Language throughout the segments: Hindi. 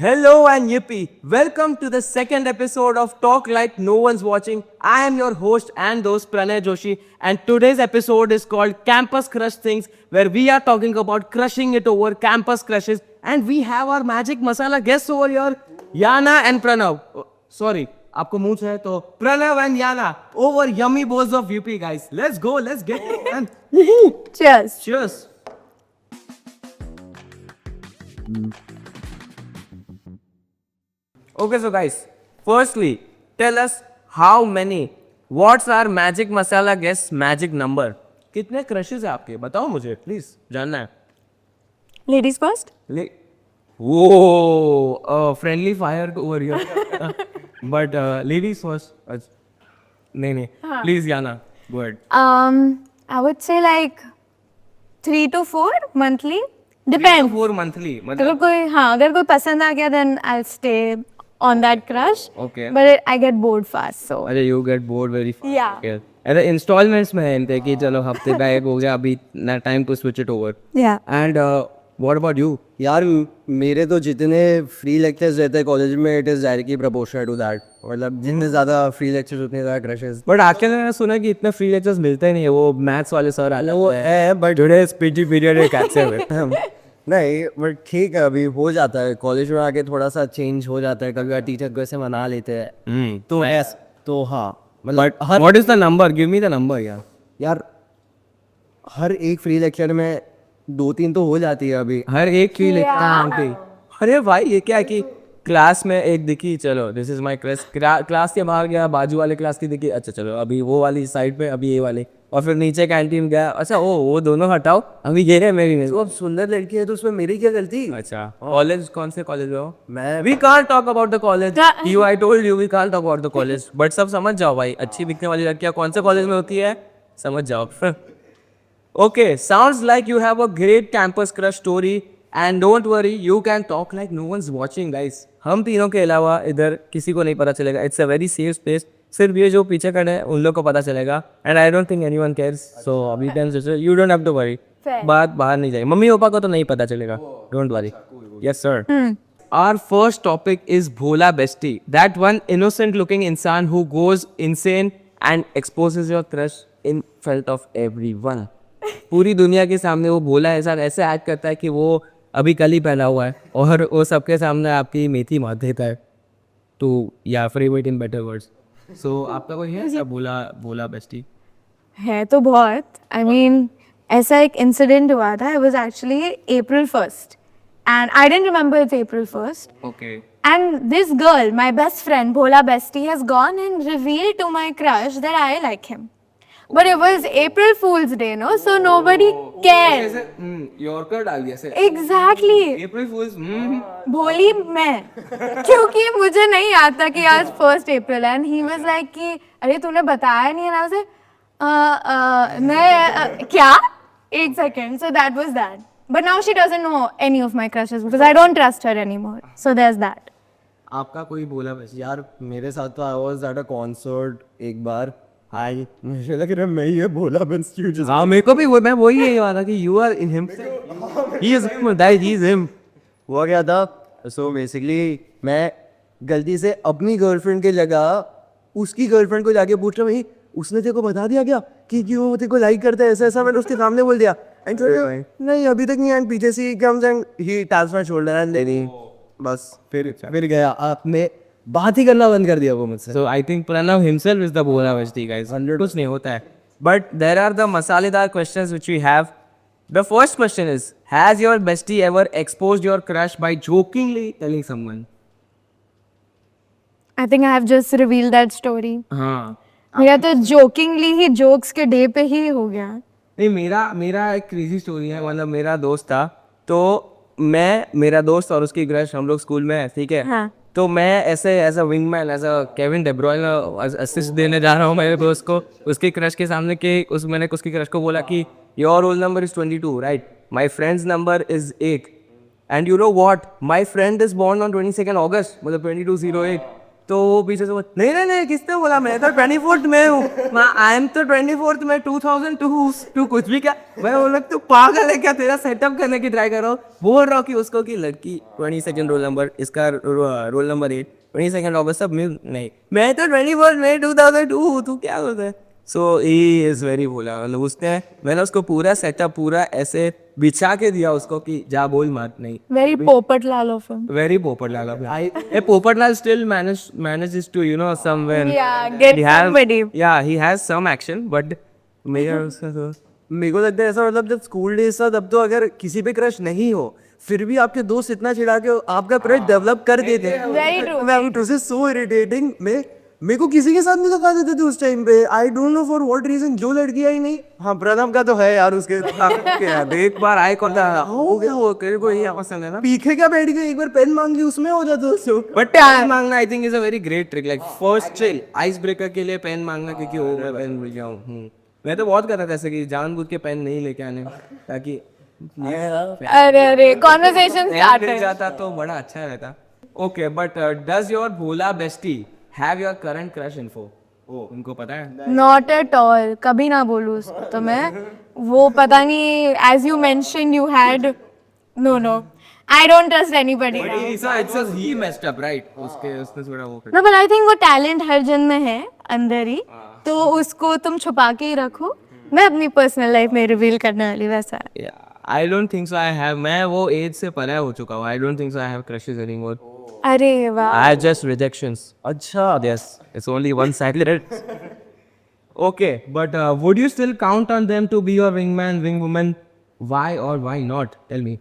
Hello and yippee! Welcome to the second episode of Talk Like No One's Watching. I am your host and host Pranay Joshi, and today's episode is called Campus Crush Things, where we are talking about crushing it over campus crushes. And we have our magic masala guests over here, Yana and Pranav. Sorry, आपको मुंह है तो Pranav and Yana over yummy bowls of UP, guys. Let's go, let's get it, man. Woohoo! Cheers. Cheers. Okay, so guys, firstly, tell us how many. What's our magic masala guess magic number? कितने crushes है आपके? बताओ मुझे, please. जानना है. Ladies first. Whoa, friendly fire over here. But ladies first. नहीं. Please, Yana, go ahead. I would say like 3 to 4 monthly. Depends. 4 monthly. अगर कोई पसंद आ गया then I'll stay on that crush. Okay. But I get bored fast, so. अरे you get bored very fast. Yeah. Okay. अरे installments में है कि चलो हफ्ते का एक हो गया अभी ना time to switch it over. Yeah. And what about you? यार मेरे तो जितने फ्री लेक्चर्स रहते हैं कॉलेज में it is directly proportional to that मतलब जितने ज़्यादा फ्री लेक्चर्स उतने ज़्यादा क्रशेस बट आजकल मैंने सुना कि इतने फ्री लेक्चर्स मिलते ही नहीं है वो मैथ्स वाले सर आते वो है बट टुडे पीटी पीरियड है कैसे हुए नहीं बट ठीक है अभी हो जाता है कॉलेज में आके थोड़ा सा चेंज हो जाता है कभी टीचर को ऐसे मना लेते हैं तो हाँ मतलब what is the number give me the number यार हर एक फ्री लेक्चर में 2-3 तो हो जाती है अभी हर एक फील पे अरे भाई ये क्या है कि क्लास में एक दिखी चलो दिस इज माय क्लास के बाहर गया बाजू वाले क्लास की दिखी अच्छा चलो अभी वो वाली साइड पे अभी ये वाली और फिर नीचे कैंटीन गया अच्छा वो दोनों हटाओ अभी ये रहे मेरी तो अब सुंदर लड़की है तो उसमें मेरी क्या गलती अच्छा कॉलेज कौन से कॉलेज में हो मैं we can't talk about the college you I told you we can't talk about the college but सब समझ जाओ भाई अच्छी दिखने वाली लड़कियां कौन से कॉलेज में होती है समझ जाओ Okay, sounds like you have a great campus crush story and don't worry, you can talk like no one's watching guys. हम तीनों के अलावा इधर किसी को नहीं पता चलेगा. It's a very safe space. सिर्फ ये जो पीछे खड़े हैं उन लोग को पता चलेगा. And I don't think anyone cares. So अभी you don't have to worry. बात बाहर नहीं जाएगी. मम्मी पापा को तो नहीं पता चलेगा. Don't worry. Yes sir. Our first topic is Bhola Bestie. That one innocent looking insan who goes insane and exposes your crush in front of everyone. पूरी दुनिया के सामने वो भोला ऐसा ऐसे एक्ट करता है कि वो अभी कल ही पहना हुआ है और वो सबके सामने आपकी मेथी मार देता है तो या frame it in better words so आपका कोई है ऐसा भोला बेस्टी है तो बहुत I mean ऐसा एक इंसिडेंट हुआ था it was actually April 1st and I didn't remember it's April 1st okay and this girl my best friend Bhola Bestie has gone and revealed to my crush that I like him. But it was April Fool's Day, no? So nobody cared. Yorker डाल दिया ऐसे Exactly. अप्रैल फूल्स भोली मैं क्योंकि मुझे नहीं याद था कि आज 1st April है and he was like कि अरे तूने बताया नहीं है ना उसे मैं क्या एक second so that was that but now she doesn't know any of my crushes because I don't trust her anymore so there's that. आपका कोई भोला बेस्टी यार मेरे साथ तो I was at a concert एक बार हाय मुझे लग रहा है मैं ये भोला बेस्टी हाँ मेरे को भी वो मैं वही यही वाला कि you are in him he is him that he is him हुआ क्या था सो बेसिकली मैं गलती से अपनी गर्लफ्रेंड की जगह उसकी गर्लफ्रेंड को जाके पूछ रहा भाई उसने तेरे को बता दिया क्या कि वो तेरे को लाइक करता है ऐसा ऐसा मैंने उसके सामने बोल दिया एंड नहीं अभी तक नहीं एंड पीछे से comes and he taps my shoulder and then बस फिर गया आपने बात ही करना बंद कर दिया वो मुझसे So I think Pranav himself is the Bhola Bestie, guys. 100 कुछ नहीं होता है. But there are the masaledar questions which we have. The first question is, has your bestie ever exposed your crush by jokingly telling someone? I think I have just revealed that story. हाँ. मेरा तो jokingly ही jokes के डे पे ही हो गया. नहीं मेरा एक क्रेजी स्टोरी है मतलब मेरा दोस्त था तो मेरा दोस्त और उसकी क्रश हम लोग स्कूल में है ठीक है हाँ. तो मैं ऐसे as a wingman as a Kevin De Bruyne assist देने जा रहा हूँ मेरे दोस्त को उसके क्रश के सामने कि मैंने उसकी क्रश को बोला कि your roll number is 22 right my friends number is 8 and you know what my friend is born on 22 अगस्त मतलब 2208 तो वो पीछे से बोल, नहीं नहीं नहीं किसने बोला, मैं तो 24th में हूँ, आई एम तो 24th में 2002, तू कुछ भी क्या। मैं बोला तू पागल है क्या, तेरा सेटअप करने की ट्राई कर रहा हूँ। बोल रहा हूँ कि उसको कि लड़की 22nd रोल नंबर, इसका रोल नंबर 8, 22nd ऑगस्ट सब नहीं, मैं तो 24th में 2002 हूँ, तू क्या बोलता है। सो ही इज वेरी बोला, मतलब उसने, मैंने उसको पूरा सेटअप पूरा ऐसे बिछा के दिया उसको कि जा बोल मत, नहीं Very Popat Lal of him. very Popatlal. Popatlal still manages to, you know, somewhere. Yeah, get he has, somebody. Yeah, he has some action, but मेरे को लगता है ऐसा, मतलब जब स्कूल डेज था तब तो अगर किसी पे क्रश नहीं हो फिर भी आपके दोस्त इतना चिढ़ा के आपका क्रश डेवलप कर देते हैं। Very true. मैं इट वाज सो इरिटेटिंग। मेरे को किसी के साथ नहीं लगा देते थे उस टाइम पे, I don't know for what reason. जो लड़की आई नहीं, हाँ प्रणव का तो है यार उसके एक बार आई कौन था, हो गया वो तेरे को यही पसंद है ना, पीछे क्या बैठ गए, एक बार पेन मांग ली उसमें हो जाता उसको। बट पेन मांगना I think is a very great trick, like first trick ice breaker के लिए पेन मांगना, क्योंकि वो मैं पेन भूल जाऊँ। मैं तो बहुत करता था ऐसे कि जानबूझ के पेन नहीं लेके आने, ताकि अरे कॉन्वर्सेशन स्टार्ट मिल है। जाता तो बड़ा अच्छा रहता। ओके, बट डज योर भोला bestie have your current crush info? Oh, उनको पता है? नॉट एट ऑल, कभी ना बोलूँ उसको तो मैं, वो पता नहीं, as you mention you had, no no, I don't trust anybody. He messed up right, उसने थोड़ा वो नो बट आई थिंक वो टैलेंट हर जन में है अंदर ही, तो उसको तुम छुपा के ही रखो। मैं अपनी पर्सनल लाइफ में रिवील करने वाली वैसा है। I don't think so I have, मैं वो एज से परे हो चुका हूँ। I don't think so I have crushes anymore. अरे वाह, I just rejections. अच्छा, yes, it's only one-sided. Okay, but would you still count on them to be your wingman, wingwoman? Why or why not? Tell me.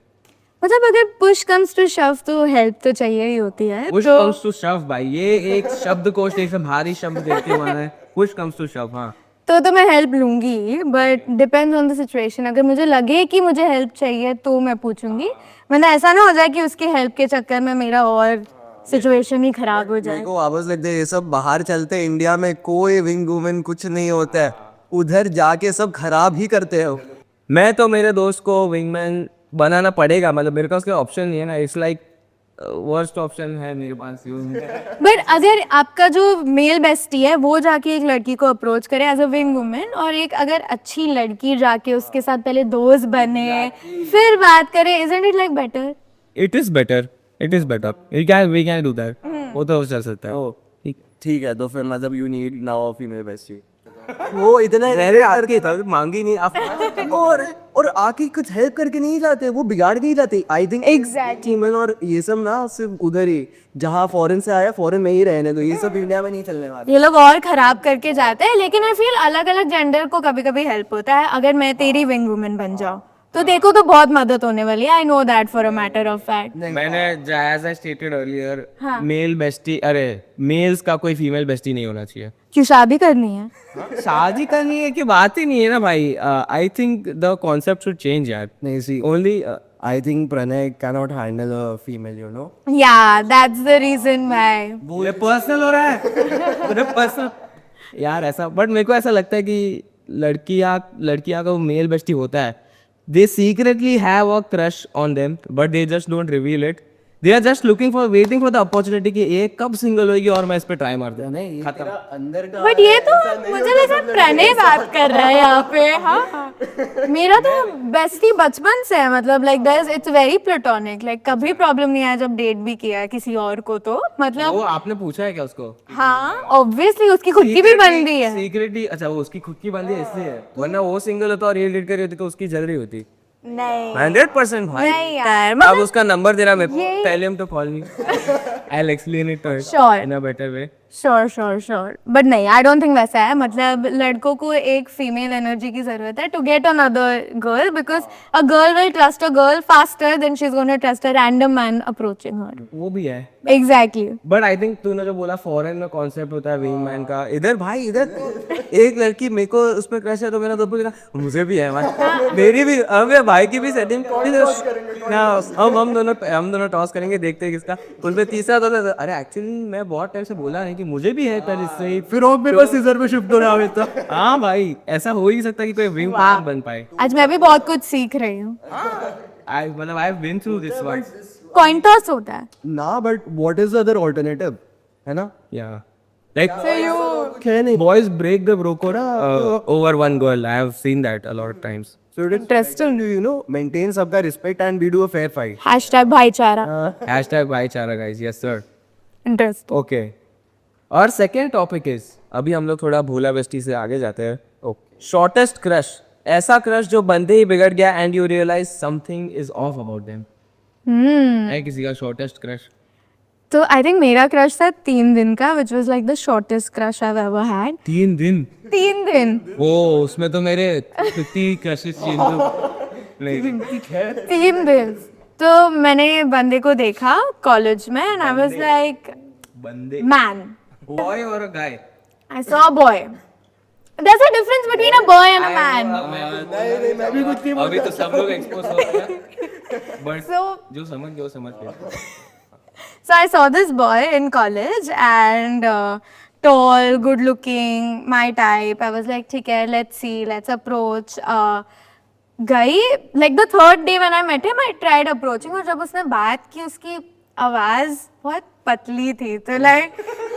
मतलब अगर पुश कम्स टू शव तो हेल्प तो चाहिए ही होती है। Push तो comes to shove, भाई ये एक शब्द कोश एक से भारी शब्द देते हुआ है। Push comes to shove, हाँ। तो मैं हेल्प लूंगी, but depends on the situation. अगर मुझे लगे कि मुझे हेल्प चाहिए तो मैं पूछूंगी, वरना ऐसा ना हो जाए कि उसकी हेल्प के चक्कर में मेरा और सिचुएशन ही खराब हो जाए। मेरे को वापस लगता है ये सब बाहर चलते हैं, इंडिया में कोई विंग वुमेन कुछ नहीं होता है, उधर जाके सब खराब ही करते हैं। मैं तो मेरे दोस्त को विंगमैन बनाना पड़ेगा, मतलब मेरे पास कोई ऑप्शन नहीं है ना। इट्स लाइक वर्स्ट ऑप्शन है मेरे पास। बट अगर आपका जो मेल बेस्टी है वो जाके एक लड़की को अप्रोच करे एज अ विंग वुमेन, और एक अगर अच्छी लड़की जाके उसके साथ पहले दोस्त बने फिर बात करे, isn't it like better? It is better. It is better. We can do that. वो तो चल सकता है। ठीक है, तो फिर मतलब you need now a female bestie. वो इतना रहने आके था, मांगी नहीं आप और आके कुछ हेल्प करके नहीं जाते, वो बिगाड़ के ही जाते। I think Exactly. फीमेल और ये सब ना सिर्फ उधर ही, जहाँ फॉरेन से आया फॉरेन में ही रहने दो, ये सब इंडिया में नहीं चलने वाला। ये लोग और खराब करके जाते हैं, लेकिन आई फील अलग अलग जेंडर को कभी कभी हेल्प होता है। अगर मैं तेरी विंग वुमेन बन जाऊँ तो देखो तो बहुत मदद होने वाली है। I know that for a matter of fact. मैंने as I stated earlier, male bestie, अरे मेल्स का कोई फीमेल बेस्टी नहीं होना चाहिए। क्यों, शादी करनी है? शादी करनी है कि बात ही नहीं है ना भाई। I think the concept should change यार। नहीं see only I think Pranay cannot handle a female, you know. या दैट्स द रीजन व्हाई। ये पर्सनल हो रहा है पर्सनल यार ऐसा। बट मेरे को ऐसा लगता है कि लड़कियां का मेल बेस्टी होता है, they secretly have a crush on them but they just don't reveal it. They are just waiting for the opportunity कि ये कब सिंगल होगी और मैं इस पे ट्राई मार दूं। नहीं खत्म। अंदर का बट ये तो मुझे लगा प्रणय बात कर रहा है यहाँ पे। हाँ, मेरा तो बेस्टी बचपन से है, मतलब like that it's very platonic. Like कभी प्रॉब्लम नहीं आया जब डेट भी किया है किसी और को, तो मतलब वो आपने पूछा है क्या उसको? हाँ ऑब्वियसली उसकी खुद की भी बनती है। सीक्रेटली, अच्छा वो उसकी खुद की बंदी है इसलिए, वरना वो सिंगल होता और ये डेट कर रही होती तो उसकी जल रही होती। नहीं 100% भाई। नहीं यार, अब मतलब उसका नंबर देना, मैं पहले हम तो कॉल नहीं। I'll explain it to her Sure. in a better way. Sure but नहीं, आई डोंट थिंक वैसा है। मतलब लड़कों को एक फीमेल एनर्जी की जरूरत है to get another girl, because a girl will trust a girl faster than she is gonna trust a random man approaching her. वो भी है। एग्जैक्टली। बट आई थिंक तूने जो बोला फॉरेन में कॉन्सेप्ट होता है विंग मैन का, इधर भाई इधर एक लड़की मेरे को उस पर क्रश है तो मेरा दोस्त बोलेगा मुझे भी है भाई, मेरी भी, अब भाई की भी सेटिंग ना, अब हम दोनों टॉस करेंगे, देखते हैं किसका उनमें तीसरा दोस्त है। अरे एक्चुअली मैं बहुत टाइम से बोला है कि मुझे भी है, पर इससे ही फिर और पेपर सीजर पे शिफ्ट हो रहा है तो। हाँ भाई, ऐसा हो ही सकता है कि कोई विंग मैन बन पाए। आज मैं भी बहुत कुछ सीख रही हूँ। I have been through this word. Coin toss होता है ना, but what is the other alternative? है ना? Yeah. Like क्या नहीं? boys break the brocora over one girl. I have seen that a lot of times. So it is Interesting. to, you know, maintain सबका respect and we do a fair fight. Hashtag भाईचारा. Hashtag भाईचारा guys. Yes sir. Interesting. Okay. और second topic is अभी हम लोग थोड़ा भोला बेस्टी से आगे जाते हैं. Shortest crush. ऐसा क्रश जो बनते ही बिगड़ गया and you realize something is off about them. है किसी का shortest crush? तो आई थिंक मेरा क्रश था 3 दिन का, which was like the shortest crush I ever had. 3 दिन. 3 दिन. ओ उसमें तो मेरे 50 क्रशेस चेंज नहीं. 3 दिन. तो मैंने बंदे को देखा कॉलेज में एंड आई वाज लाइक बंदे. Man. Boy or a guy? I saw a boy. There's a difference between a boy and a man. मैं भी कुछ नहीं बोल. अभी तो सब लोग एक्सपोज हो रहे हैं. बट So जो समझ गया वो समझ गया. So I saw this boy in college and tall, good looking, my type. I was like, ठीक है, let's see, let's approach. गई, like the third day when I met him, I tried approaching और जब उसने बात की उसकी आवाज बहुत पतली थी तो like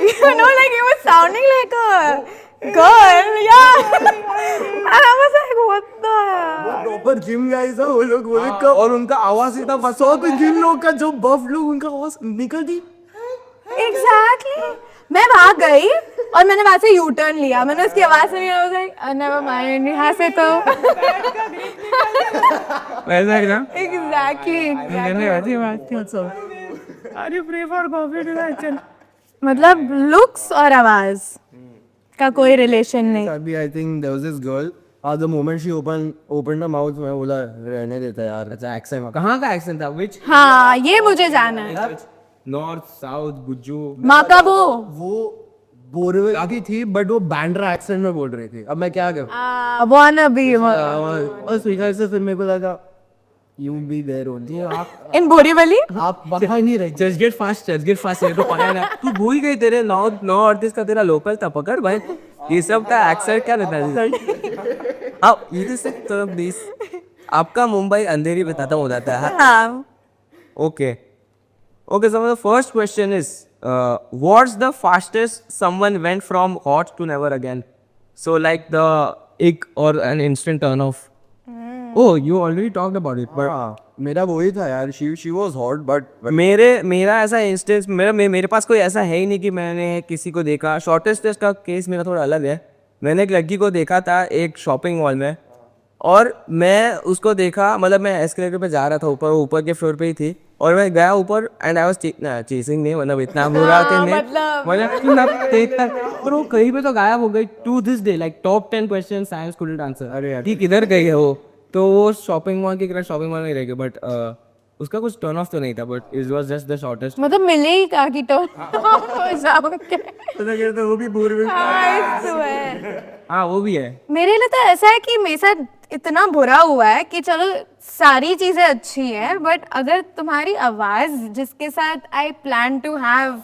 you know like he was sounding like a girl, yeah. And I was like, what the hell? Proper gym guys है वो लोग कब और उनका आवाज इतना फंसा तो जिम लोग का जो बफ लोग उनका आवाज निकलती. Exactly. मैं वहाँ गई और मैंने वहाँ से यू टर्न लिया. मैंने उसकी आवाज सुनी और I was like, never mind, यहाँ से तो. वैसा है ना. Exactly. मैंने वैसी बात की सब. अरे प्रे फॉर कॉफी टू मतलब लुक्स और आवाज का कोई रिलेशन नहीं. अभी I think there was this girl. The moment she opened her mouth मैं बोला रहने देता यार. अच्छा एक्सेंट. कहाँ का एक्सेंट था? Which? हाँ ये मुझे जाना है. North south Gujju. माकाबो. वो बोरवे की थी बट वो बैंड्रा एक्सेंट में बोल रही थी. अब मैं क्या करूं? wanna be और स्पीकर से फिर मेरे को लगा यू बी देयर ओनली. आप in बोरीवली. आप बता ही नहीं रहे. जस्ट गेट फास्ट मेरे को पता है ना. तू भूल गई तेरे नॉर्थ ईस्ट का तेरा लोकल था. पकड़ भाई ये सब का एक्सेंट क्या रहता है. अब इधर से तो प्लीज आपका मुंबई अंधेरी में खत्म हो जाता है. हाँ. Okay. Okay, so the first question is, what's the fastest someone went from hot to never again? So like the ick or an instant turn off. Oh, you already talked about it. But मेरा वही था यार. she was hot but मेरा ऐसा इंस्टेंस मेरे पास कोई ऐसा है ही नहीं कि मैंने किसी को देखा. शॉर्टेस्ट टेस्ट का केस मेरा थोड़ा अलग है. मैंने एक लड़की को देखा था एक शॉपिंग मॉल में और मैं उसको देखा. मतलब मैं एस्केलेटर पे जा रहा था ऊपर के फ्लोर पे ही थी और मैं गया ऊपर एंड आई वाज चेसिंग नहीं. मतलब इतना बुरा था पर वो कहीं पे तो गायब हो गई. To this day like top 10 question science couldn't answer. अरे यार ठीक किधर गई है वो. तो वो शॉपिंग मॉल की तरह शॉपिंग मॉल नहीं रह गई. बट उसका कुछ टर्न ऑफ तो नहीं था. But it was just the shortest. मतलब मिले ही का की तो. तो वो भी बोरवे. हाँ वो भी है. मेरे लिए तो ऐसा है कि मेरे साथ इतना बुरा हुआ है कि चलो सारी चीजें अच्छी है बट अगर तुम्हारी आवाज जिसके साथ I plan to have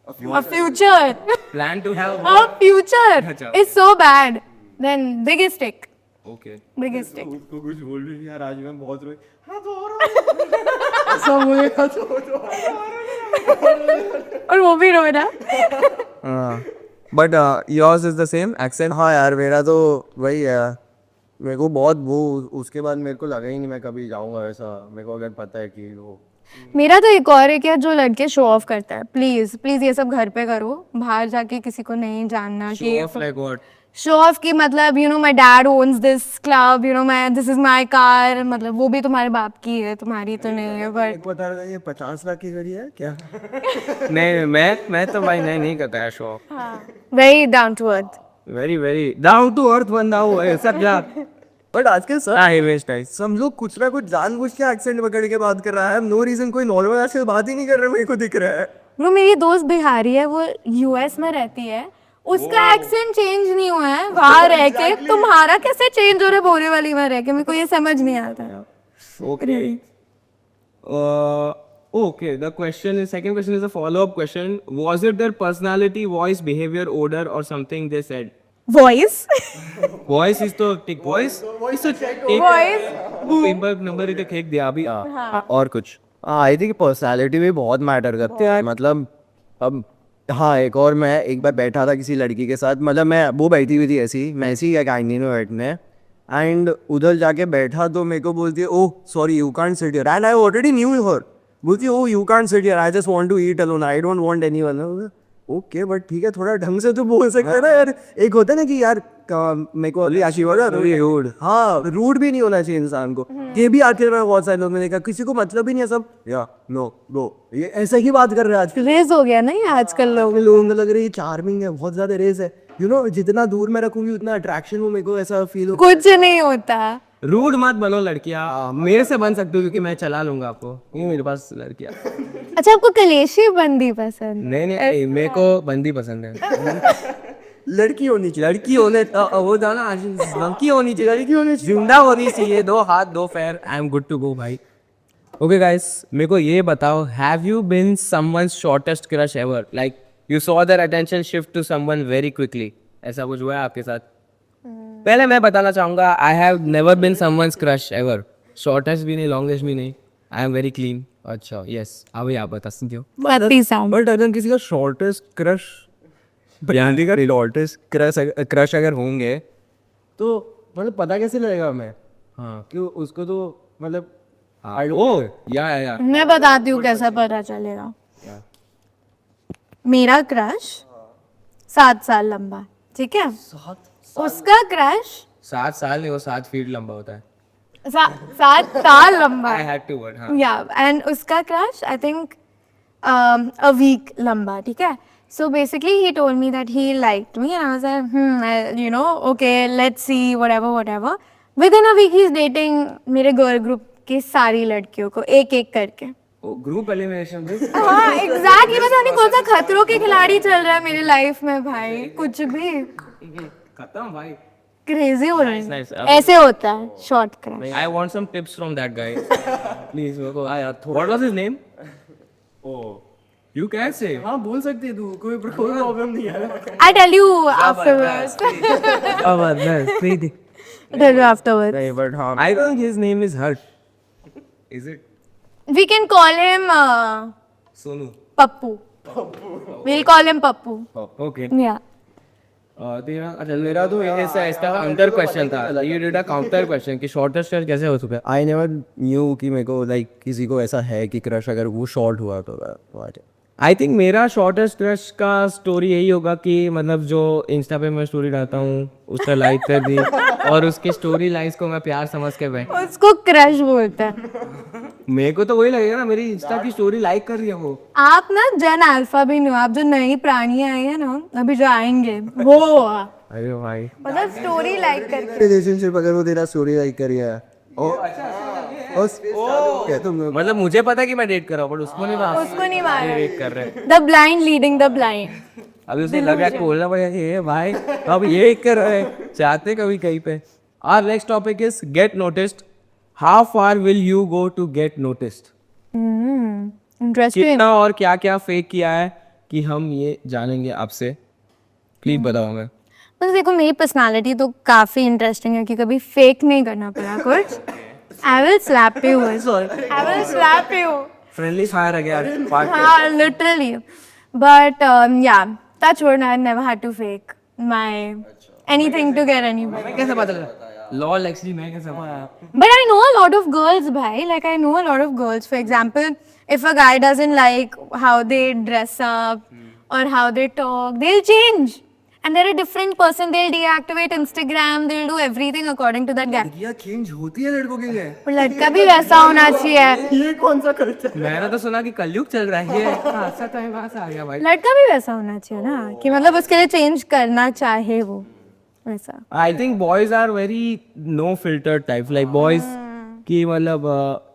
a future plan to have a future is so bad then biggest tick. Okay. Biggest tick. उसको कुछ बोल रही यार. आज मैं बहुत रोई. हाँ तो हो रहा है. सब मुझे और वो भी रो रहा. But yours is the same accent. हाँ यार मेरा तो वही है. मेरे को बहुत वो उसके बाद मेरे को लगा ही नहीं मैं कभी जाऊंगा ऐसा. मेरे को अगर पता है कि वो मेरा तो एक और है कि जो लड़के शो ऑफ करता है प्लीज प्लीज ये सब घर पे करो. बाहर जाके किसी को नहीं जानना कि लाइक व्हाट. शो ऑफ की मतलब you know my dad ons this club you know मैं दिस इज माई कार. मतलब वो भी तुम्हारे बाप की है तुम्हारी तो नहीं है. बट बता रहा ये 50 लाख की गाड़ी है क्या? नहीं मैं तो भाई नहीं करता है show. Very down to earth. Very down to earth बंदा वो है सब जा. बट आजकल सर हाई वेस्ट है. सब लोग कुछ ना कुछ जानबूझ के एक्सेंट पकड़ के बात कर रहा है. नो रीजन कोई नॉर्मल आजकल बात ही नहीं कर रहा. मेरे को दिख रहा है. वो मेरी दोस्त बिहारी है वो यूएस में रहती है. उसका एक्सेंट चेंज नहीं हुआ है वहां रह के. तुम्हारा कैसे चेंज हो रहा है बोरीवली में रह के? मेरे को ये समझ नहीं आता. Okay. Okay. The second question is a follow-up question. Was it their personality, voice, behavior, odor, or something they said? Voice. Voice is तो टिक. Voice तो टिक. वॉइस. नंबर इधर फेंक दिया अभी. और कुछ आई थिंक पर्सनालिटी भी बहुत मैटर करती है. मतलब अब हाँ, एक और मैं एक बार बैठा था किसी लड़की के साथ, मतलब मैं वो बैठी हुई थी ऐसी, मैं ऐसी या कैंटीन में बैठने, एंड उधर जाके बैठा तो मेरे को बोलती है, oh sorry you can't sit here, and I already knew her, बोलती है oh you can't sit here, I just want to eat alone, I don't want anyone. Okay but ठीक है, थोड़ा ढंग से तो बोल सकते हैं ना यार, एक होता है ना कि यार मेरे को रूड, हाँ रूड भी नहीं होना चाहिए इंसान को। ये भी आखिर में बहुत सारे लोग ने देखा, किसी को मतलब ही नहीं है, सब या नो ब्रो ये ऐसा ही बात कर रहे हैं आजकल। रेज हो गया ना ये आजकल लोग। लोगों को लग रहा है ये चार्मिंग है, बहुत ज्यादा रेस है, यू नो जितना दूर मैं रखूंगी उतना अट्रैक्शन हो, मेरे को ऐसा फील हो। कुछ नहीं होता। रूड मत बनो लड़कियां, मेरे से बन सकते हो क्योंकि मैं चला लूंगा आपको, ये मेरे पास लड़कियां। अच्छा आपको कलेशी बंदी पसंद? नहीं मेरे को बंदी पसंद है। लड़की होनी चाहिए, लड़की होने वो था ना, लड़की होनी चाहिए, लड़की होनी जिंदा होनी चाहिए, 2 हाथ 2 पैर, I am good to go भाई। ओके गाइस, मेरे को ये बताओ, have you been someone's shortest crush ever, like you saw their attention shift to someone very quickly, ऐसा कुछ हुआ है आपके साथ? पहले मैं बताना चाहूंगा, I have never been someone's crush ever, shortest भी नहीं, लॉन्गेस्ट भी नहीं, आई एम वेरी क्लीन। अच्छा यस, अभी आप बता सकते हो। बट अगर किसी का शॉर्टेस्ट क्रश, बयानी का शॉर्टेस्ट क्रश अगर होंगे तो मतलब पता कैसे लगेगा हमें? हाँ कि उसको तो मतलब ओ या मैं बताती हूँ कैसा पता चलेगा। मेरा क्रश 7 साल लंबा, ठीक है? उसका क्रश 7 साल नहीं, वो 7 फीट लंबा होता है। 7 साल लंबा, आई हैड टू वर्ड, हाँ। या एंड उसका crush I think a week लंबा, ठीक है? So basically he told me that he liked me and I was like you know okay let's see whatever. Within a week he's dating मेरे गर्ल ग्रुप की सारी लड़कियों को एक एक करके। ओ ग्रुप एलिमिनेशन बस। हाँ एग्जैक्टली, पता नहीं कौन सा खतरों के खिलाड़ी चल रहा है मेरी लाइफ में भाई, कुछ भी खत्म भाई। क्रेजी हो रहा है। Nice. ऐसे होता है short crush. I want some tips from that guy. Please, मेरे को what was his name? Oh, you can say. हाँ बोल सकती है तू, कोई प्रॉब्लम नहीं है। I tell you afterwards. Tell you afterwards. नहीं बट हाँ I think his name is Hart. Is it? We can call him Sonu. Pappu. We'll call him Pappu. Okay. Yeah. तेरा अच्छा, मेरा तो ऐसा इसका काउंटर क्वेश्चन था, you did a counter question कि शॉर्टेस्ट क्रश कैसे हो चुका है? आई नेवर न्यू कि मेरे को लाइक किसी को ऐसा है कि क्रश अगर वो शॉर्ट हुआ तो आई थिंक मेरा शॉर्टेस्ट क्रश का स्टोरी यही होगा कि मतलब जो इंस्टा पे मैं स्टोरी डालता हूँ उसका लाइक कर दी और उसकी स्टोरी लाइन्स को मैं प्यार समझ के बैठ, उसको क्रश बोलते हैं। मेरे को तो वही लगेगा ना, मेरी इंस्टा की स्टोरी लाइक कर रही है वो। आप ना जन अल्फा भी नहीं हो, आप जो नई प्राणी आई है ना अभी जो आएंगे वो हो आप। अरे भाई मतलब स्टोरी लाइक करके। रिलेशनशिप अगर वो तेरा स्टोरी लाइक करी है तुम मतलब मुझे पता है कि मैं डेट कर रहा हूँ, बट उसको नहीं मालूम उसको नहीं मालूम। डेट कर रहे हैं। The blind leading the blind. अभी उसे लग रहा है बोलना पड़ेगा कि ये भाई अब ये कर रहे हैं, चाहते कभी कहीं पे। Our next topic is get noticed. How far will you go to get noticed? Interesting. कितना और क्या क्या फेक किया है कि हम ये जानेंगे आपसे, प्लीज बताओ हमें। बस देखो मेरी पर्सनालिटी तो काफी इंटरेस्टिंग है कि कभी फेक नहीं करना पड़ा कुछ। I will slap you. I will slap you. Friendly fire again. हाँ literally. But yeah, touch wood, I never had to fake my anything to get anybody. कैसे पता लगा? लॉल एक्चुअली मैं कैसे पता? But I know a lot of girls, bhai. Like I know a lot of girls. For example, if a guy doesn't like how they dress up or how they talk, they'll change. And they're a different person. They'll deactivate Instagram. They'll do everything according to that guy. ये चेंज होती है लड़कों के लिए? पर लड़का भी वैसा होना चाहिए। ये कौन सा कल्चर? मैंने तो सुना कि कलयुग चल रहा है, ये ऐसा टाइम कहाँ से आ गया भाई? लड़का भी वैसा होना चाहिए ना कि मतलब उसके लिए चेंज करना चाहे वो वैसा। I think boys are very no filter type, like boys कि मतलब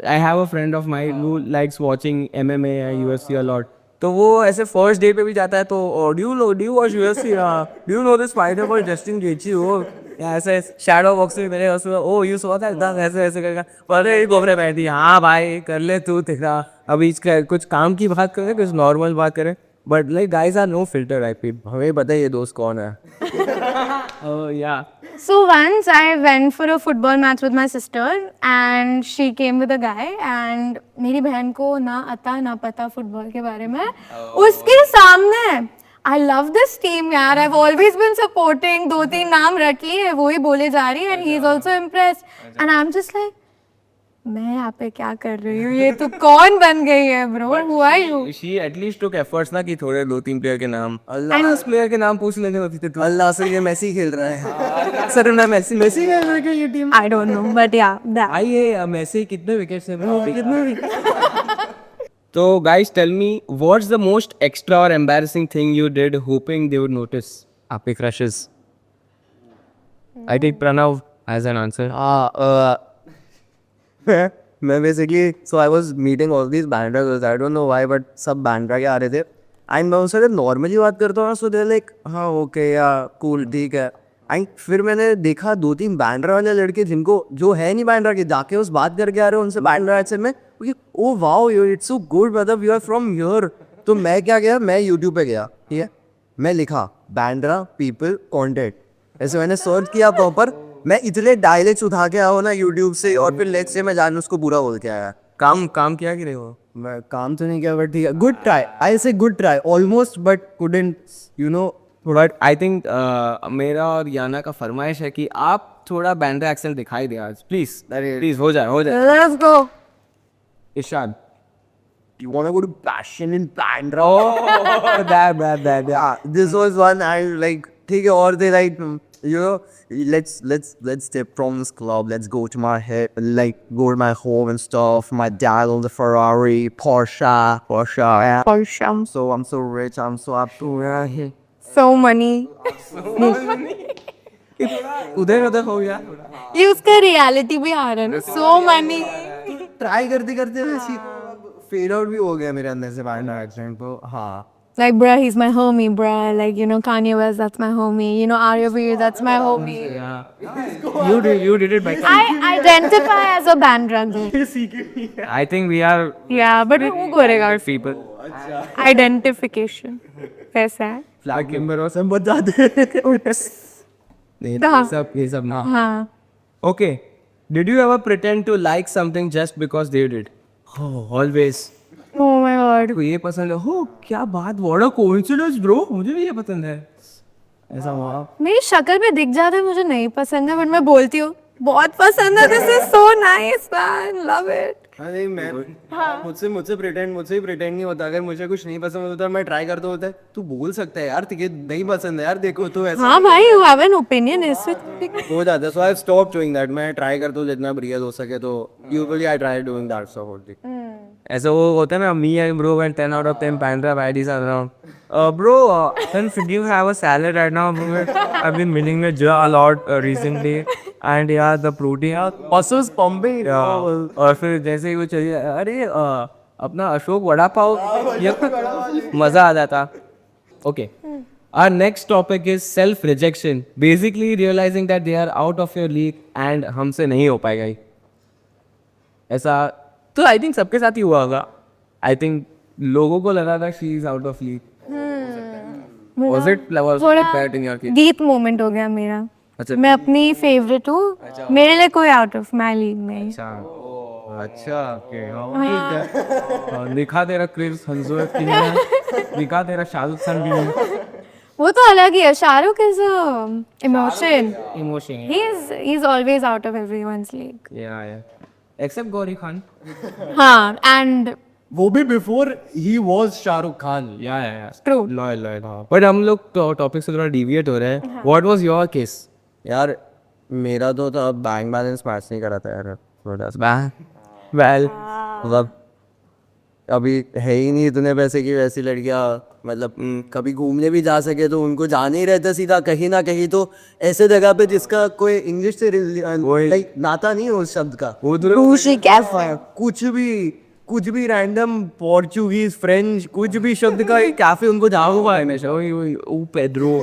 I have a friend of mine who likes watching MMA and UFC a lot. तो वो ऐसे फर्स्ट डे पे भी जाता है तो do you watch UFC? Do you know this fighter called Justin Gaethje? वो ऐसे शैडो बॉक्सिंग मेरे उसमें ओ यू सो दैट ऐसे ऐसे करके पहले ही गोबरे बैठ दी। हाँ भाई कर ले तू तेरा, अभी इसका कुछ काम की बात करें कुछ नॉर्मल बात करें, but like guys are no filter. I feel हमें पता है ये दोस्त कौन है। या So once I went for a football match with my sister and she came with a guy and मेरी बहन को ना आता ना पता फुटबॉल के बारे में। उसके सामने I love this team यार. I've always been supporting. 2-3 नाम रखी है, वो ही बोले जा रही है, and he's also impressed. And I'm just like, मैं यहाँ पे क्या कर रही हूँ? ये तो कौन बन गई है bro? Who are you? She at least took efforts ना कि थोड़े 2-3 प्लेयर के नाम, अल्लाह प्लेयर के नाम पूछ लेने होती थे. अल्लाह से ये मैसी खेल रहा है. सर ना मैसी मैसी खेल रहा है क्या ये team? I don't know, but yeah, that. आई ये मैसी कितने विकेट से कितने. तो guys tell me what's the most extra or embarrassing thing you did hoping they would notice? आपके crushes. I take Pranav as an answer. मैं basically so I was meeting all these Bandra girls. I don't know why but सब बैंड्रा के आ रहे थे. एंड मैं उनसे नॉर्मली बात करता हूँ ना, सो दे लाइक हाँ ओके या कूल ठीक है. एंड फिर मैंने देखा 2-3 बैंड्रा वाले लड़के जिनको जो है नहीं बैंड्रा के, जाके उस बात करके आ रहे हो उनसे बैंड्रा एक्सेंट में. Oh wow you it's so good मतलब यू आर फ्रॉम हियर. तो मैं क्या गया, मैं यूट्यूब पे गया, ठीक है, मैं लिखा बैंड्रा पीपल कॉन्टेक्ट, ऐसे मैंने सर्च किया प्रॉपर. मैं इतने डायलेक्ट्स उठा के आओ ना यूट्यूब से, और फिर लेट्स से मैं जान उसको पूरा बोल के आया. काम किया कि नहीं हो? मैं काम तो नहीं किया बट ठीक है, good try. I say good try almost but couldn't you know. थोड़ा आई थिंक मेरा और याना का फरमाइश है कि आप थोड़ा बैंड्रा एक्सेंट दिखाई दे आज प्लीज. अरे प्लीज हो जाए. Let's go. Irshad. you want to go to passion in Bandra? Yeah, this was one I like. ठीक है, और they like you know let's step from this club. Let's go to my head, like go to my home and stuff. My dad on the Ferrari, Porsche. Yeah. Porsche. I'm so rich. I'm so up to here. So money. उधर हो गया. ये उसका रियलिटी भी आ रहा है ना. So money. ट्राई करते करते वैसी फेड आउट भी हो गया मेरे अंदर से बैंड्रा एक्सेंट. तो हाँ. Like, bruh, he's my homie, bruh. Like, you know, Kanye West, that's my homie. You know, Arya Veer, that's my homie. Yeah. You did it by. I identify as a Bandra girl. I think we are Yeah, but who करेगा? people. Identification. कैसा है? Flag member और सब बता दे. नहीं हाँ. ये सब ना. हाँ. Okay. Did you ever pretend to like something just because they did? Oh, always. Oh my god. को ये पसंद है. हो क्या बात, what a coincidence bro. मुझे भी ये पसंद है. ऐसा हुआ. मेरी शक्ल पे दिख जाता है मुझे नहीं पसंद है, बट मैं बोलती हूँ बहुत पसंद है. This is so nice man, love it. अरे मैं मुझसे ही प्रिटेंड नहीं होता. अगर मुझे कुछ नहीं पसंद होता मैं ट्राई करता होता है. तू बोल सकता है यार तुझे नहीं पसंद है यार, देखो तो ऐसा हाँ भाई, यू हैव एन ओपिनियन इस हो जाता है. So I stop doing that. मैं ट्राई करता हूँ जितना रियल हो सके. तो usually I try doing that. So होती ऐसा वो होता है ना, me and bro went 10 out of 10 Bandra varieties around. Bro, since you have a salad right now, bro, I've been meeting with Jia a lot recently, and yeah, the protein muscles pumping. Yeah. और फिर जैसे ही वो चलिए, अरे अपना अशोक वड़ा पाव, ये मजा आ जाता. Okay. Our next topic is self-rejection. Basically realizing that they are out of your league and हमसे नहीं हो पाएगा ही. ऐसा तो आई थिंक सबके साथ ही हुआ होगा. आई थिंक लोगों को लगा था she is out of league. Was it bad in your case? Deep moment हो गया मेरा. अच्छा. मैं अपनी फेवरेट हूँ, मेरे लिए कोई आउट ऑफ माय लीग नहीं. अच्छा ओके. दिखा तेरा क्रिस हंसोर दिखा तेरा शाहरुख खान भी. वो तो अलग ही है. Shahrukh is emotion. Emotion. He is always out of everyone's league. या एक्सेप्ट गौरी खान. हाँ, and वो भी before he was Shahrukh Khan. या true. लॉयल. बट हम लोग टॉपिक से थोड़ा डिविएट हो रहे हैं. What was your case? यार मेरा तो था बैंक बैलेंस मैच नहीं करा था यार. वेल मतलब अभी है ही नहीं इतने पैसे की वैसी लड़कियां. मतलब कभी घूमने भी जा सके तो उनको जाने ही रहता सीधा कहीं ना कहीं. तो ऐसे जगह पे जिसका कोई इंग्लिश से लाइक नाता नहीं है उस शब्द का. Sushi cafe. कुछ भी रैंडम पोर्चुगीज फ्रेंच कुछ भी शब्द का कैफे उनको जाऊंगा हमेशा. ओ Pedro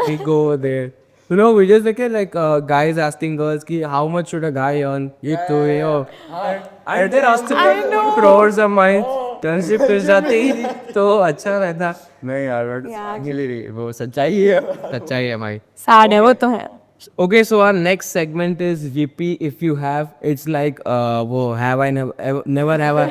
we go there. You know, we just like guys asking girls कि how much should a guy earn? ये तो ये and they ask crores of mine. टर्नशिप मिल जाती तो अच्छा रहता. नहीं यार वो सच्चाई है भाई. Sad है वो तो है. Okay, so our next segment is VP if you have. It's like वो have I never have I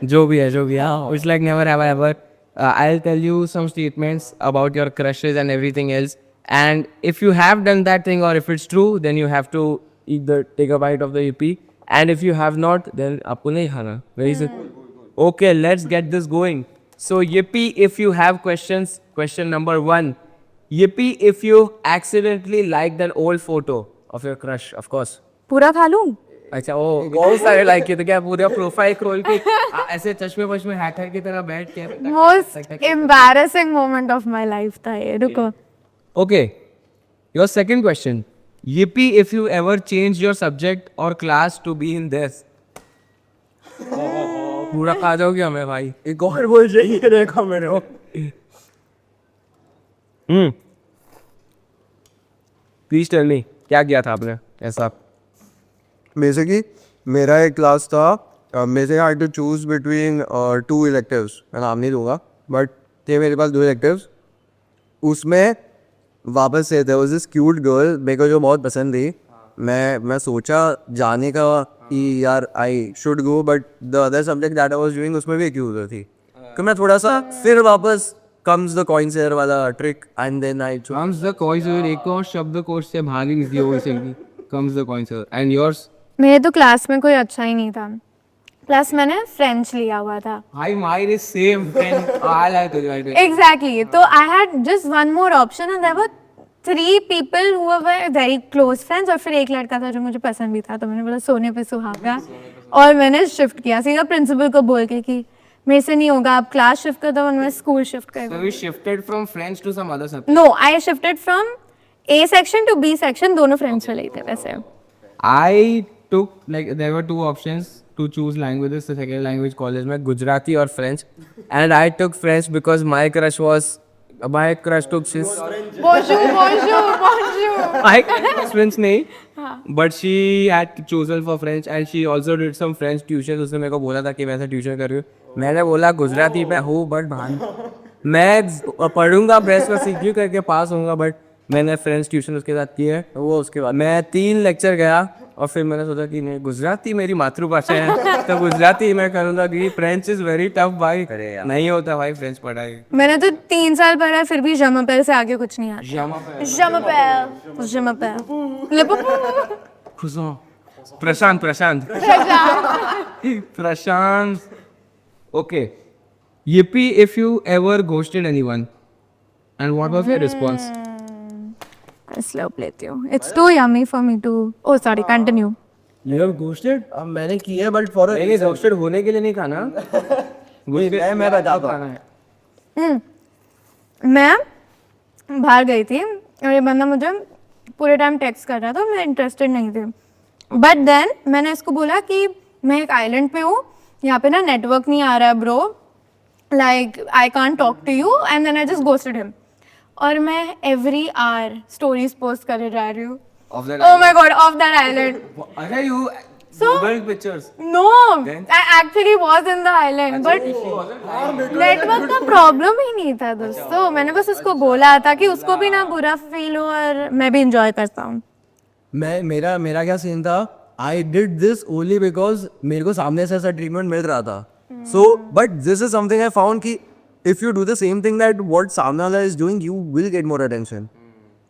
जो भी है. It's like never have I ever. I'll tell you some statements about your crushes and everything else. And if you have done that thing or if it's true, then you have to either take a bite of the yippee. And if you have not, then आपको नहीं खाना. Very simple. Okay, let's get this going. So yippee, if you have questions. Question number 1. Yippee, if you accidentally liked an old photo of your crush, of course. पूरा खा लूं? अच्छा वो बहुत सारे लाइक किए तो क्या पूरा प्रोफाइल खोल के ऐसे चश्मे वश्मे हैकर की तरह बैठ के most embarrassing moment of my life था ये. रुको. Okay your second question. yippee if you ever changed your subject or class to be in this. पूरा खा जाओगे हमें भाई. एक और बोल रही है देखा मैंने वो. प्लीज टेल मी क्या किया था आपने ऐसा. बेसिकली मेरा एक क्लास था, मेरे आई टू चूज बिटवीन 2 electives. मैं नाम नहीं दूंगा बट थे मेरे पास 2 electives. उसमें वापस से there was this cute girl मेरे को जो बहुत पसंद थी. मैं सोचा जाने का कि यार I should go, but the other subject that I was doing उसमें भी एक यूजर थी. तो मैं थोड़ा सा फिर वापस कम्स द कॉइन शेयर वाला trick and then I comes the coins एक और शब्द कोश से भाग ही नहीं थी वो इसीलिए comes the coins and yours. मेरे तो क्लास में कोई अच्छा ही नहीं था. प्लस मैंने फ्रेंच लिया हुआ था. Hi, mine is same friend. I like to. Exactly. तो I had just one more option and there were 3 people who were very close friends और फिर एक लड़का था जो मुझे पसंद भी था. तो मैंने बोला सोने पे सुहागा और मैंने शिफ्ट किया सीधा प्रिंसिपल को बोल के कि मेरे से नहीं होगा, आप क्लास शिफ्ट कर दो और मैं स्कूल शिफ्ट कर So दूँ. we shifted from French to some other subject. No, I shifted from A section to B section. दोनों फ्रेंच वाले ही थे वैसे. I took like there were 2 options to choose languages. The second language college में Gujarati or French, and I took French because my crush took his. Bonjour. My crush was French नहीं, but she had chosen for French and she also did some French tuition. उसने मेरे को बोला था कि मैं ऐसा ट्यूशन कर रही हूँ. मैंने बोला गुजराती में हूँ बट भान मैं पढ़ूंगा बेस्ट में सीख करके पास होऊंगा, बट मैंने फ्रेंच ट्यूशन उसके साथ की है. वो उसके बाद मैं 3 लेक्चर गया और फिर मैंने सोचा कि नहीं गुजराती मेरी मातृभाषा है तो गुजराती मैं करूँगा क्योंकि फ्रेंच इज वेरी टफ भाई. नहीं होता भाई फ्रेंच पढ़ाई. मैंने तो 3 साल पढ़ा फिर भी जमपेल से आगे कुछ नहीं आता. जमपेल. प्रशांत. Okay. Yippee if you ever ghosted anyone. And what was your response? Slow लेती हूँ. It's too yummy for me to. Oh sorry, continue. You have ghosted? अब मैंने की है बट फॉर नहीं ghosted होने के लिए नहीं खाना. मैं बताता हूँ. मैं बाहर गई थी और ये बंदा मुझे पूरे टाइम टेक्स्ट कर रहा था. मैं इंटरेस्टेड नहीं थी. बट देन मैंने इसको बोला कि मैं एक आइलैंड पे हूँ, यहाँ पे ना नेटवर्क नहीं आ रहा है bro, like I can't talk to you. And then I just ghosted him. और मैं एवरी आवर स्टोरीज पोस्ट कर जा रही हूँ. Of that Oh my god, of that island. अच्छा you So- Googled pictures. No, I actually was in the island, but network का प्रॉब्लम ही नहीं था दोस्तों. मैंने बस उसको बोला था कि उसको भी ना बुरा फील हो और मैं भी इंजॉय करता हूँ. मेरा क्या सीन था, I did this only because मेरे को सामने से ऐसा ट्रीटमेंट मिल रहा था. So but this is something I found कि if you do the same thing that what सामने वाला is doing you will get more attention.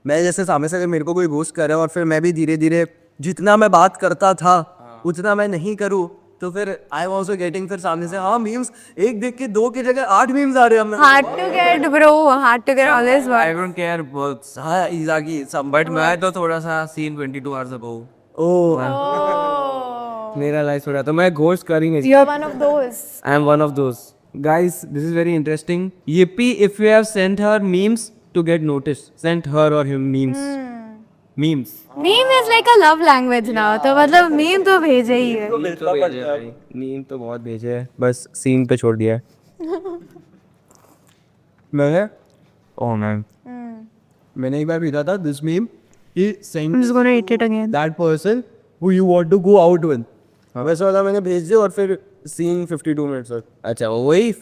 मैं जैसे सामने से अगर मेरे को कोई घोस्ट कर रहा है और फिर मैं भी धीरे धीरे जितना मैं बात करता था उतना मैं नहीं करूँ तो फिर आई वाज आल्सो गेटिंग फिर सामने से हाँ मीम्स एक देख के 2 की जगह 8 मीम्स आ रहे हैं. Hard to get bro, hard to get always I work. don't care but हाँ इजाकी सब but मैं तो थोड़ा सा सीन 22 hours ago. Oh, मेरा लाइफ हो रहा तो मैं घोस्ट कर ही नहीं. you're one of those. I am one of those. Guys, this is very interesting. Yippee if you have sent her memes to get noticed. Sent her or him memes. Memes. Meme is like a love language now. तो मतलब meme तो भेजे ही है. Meme तो भेजे हैं भाई. Meme तो बहुत भेजे हैं. बस सीन पे छोड़ दिया है. मैंने एक बार भेजा था दिस मीम कि I'm just gonna eat it again. That person who you want to go out with. वैसा वाला मैंने भेज दिया और फिर सीन 52 मिनट्स तक. अच्छा वही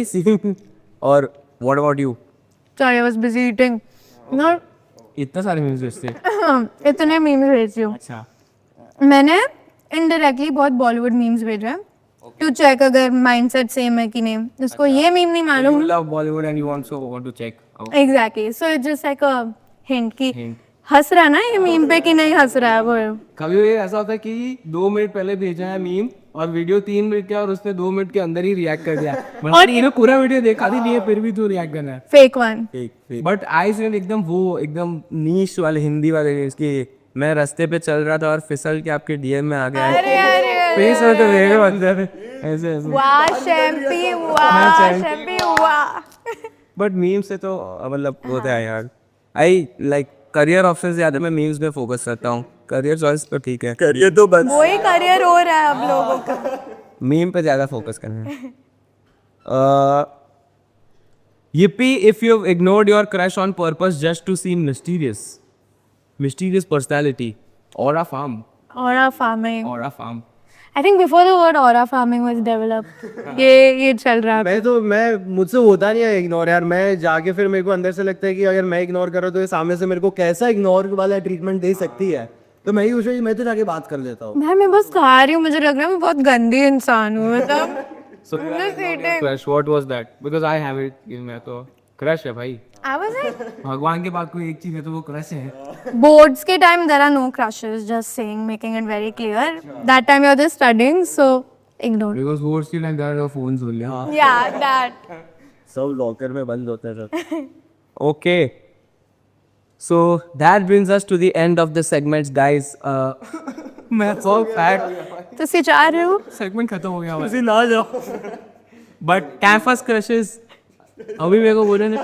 सीन. और what about you? Sorry, I was busy eating. No, इतना सारे memes भेजते हैं. इतने memes भेज रही हूँ. अच्छा. मैंने indirectly बहुत बॉलीवुड memes भेजे हैं to check अगर mindset same है कि नहीं. उसको ये meme नहीं You मालूम. love Bollywood and you also want to check. Oh. Exactly. So it's just like a hint कि Hint. हंस रहा ना ये मीम पे कि नहीं हंस रहा है वो. कभी भी ऐसा होता है कि 2 मिनट पहले भेजा है मीम और वीडियो 3 मिनट का और उसने 2 मिनट के अंदर ही रिएक्ट कर दिया. मतलब ये पूरा वीडियो देखा भी नहीं है फिर भी तू रिएक्ट करना है. Fake one. बट आई से एकदम नीश वाले हिंदी वाले इसकी मैं रास्ते पे चल रहा था और फिसल के आपके डीएम में आ गया. अरे फेस में तो मेरे अंदर ऐसे वाह शैम्पी वाह शैम्पी वाह. बट मीम से तो मतलब होता है यार. आई लाइक करियर ऑप्शन से ज्यादा मैं मीम्स पे फोकस करता हूँ. करियर चॉइस तो ठीक है, करियर तो बस वही करियर हो रहा है अब लोगों का. मीम पे ज्यादा फोकस करना है. Yippee if you've ignored your crush on purpose just to seem mysterious personality. Aura farm. Aura farming. Aura farm. I think before the word aura farming was developed. ये चल रहा है. मैं मुझसे होता नहीं है इग्नोर यार. मैं जाके फिर मेरे को अंदर से लगता है कि अगर मैं इग्नोर कर रहा हूँ तो ये सामने से मेरे को कैसा इग्नोर वाला ट्रीटमेंट दे सकती है. तो मैं ही उसे मैं तो जाके बात कर लेता हूँ. मैं बस खा रही हूँ. मुझे लग रहा है मैं बहुत गंदी इंसान हूँ. मतलब So crush, what was that? Because I have it. मैं तो crush है भाई. I was like भगवान के बाद कोई एक चीज है तो वो crush है. boards के time there are no crushes. Just saying, making it very clear. That time you're just studying, so ignore. Because who still and there are no phones only. हाँ. Yeah, that. सब लॉकर में बंद होता है सब. Okay. So that brings us to the end of the segments, guys. मैं so fat. तो सिचा रहे हो? Segment खत्म हो गया. तुसी ना जाओ. But campus crushes, अभी मेरे को बोले ना.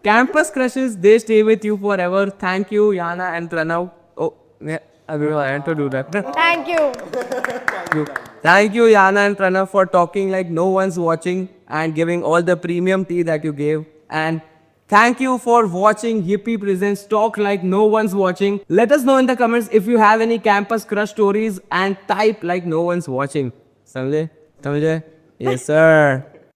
Campus crushes, they stay with you forever. Thank you, Yana and Pranav. Oh, yeah, I had to do that. Thank you. Thank you, Yana and Pranav, for talking like no one's watching and giving all the premium tea that you gave. And thank you for watching Yippee Presents Talk Like No One's Watching. Let us know in the comments if you have any campus crush stories and type like no one's watching. Samjhe? Yes, sir.